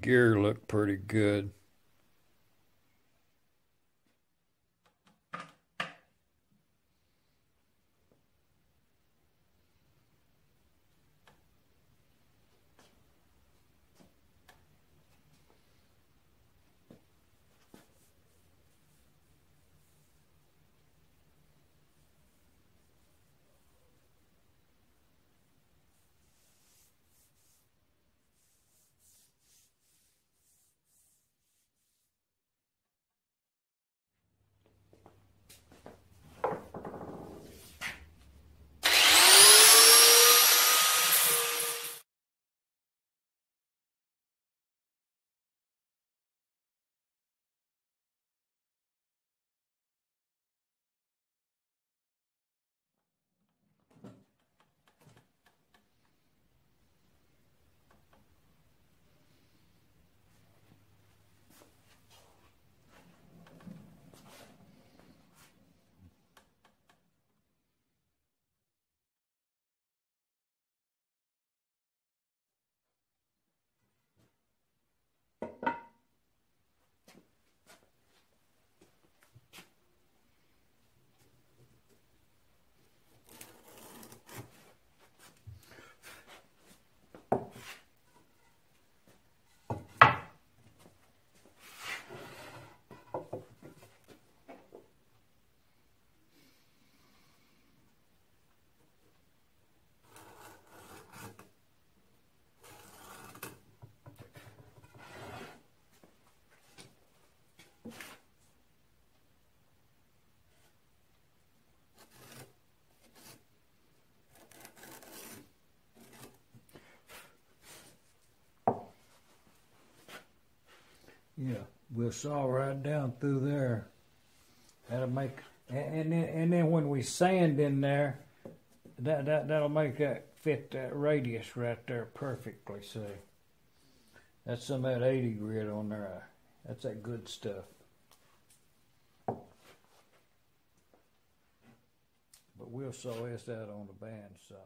gear look pretty good. Yeah, we'll saw right down through there. That'll make, and then when we sand in there, that'll make that fit that radius right there perfectly. See, that's some of that 80 grit on there. That's that good stuff. But we'll saw this out on the bandsaw.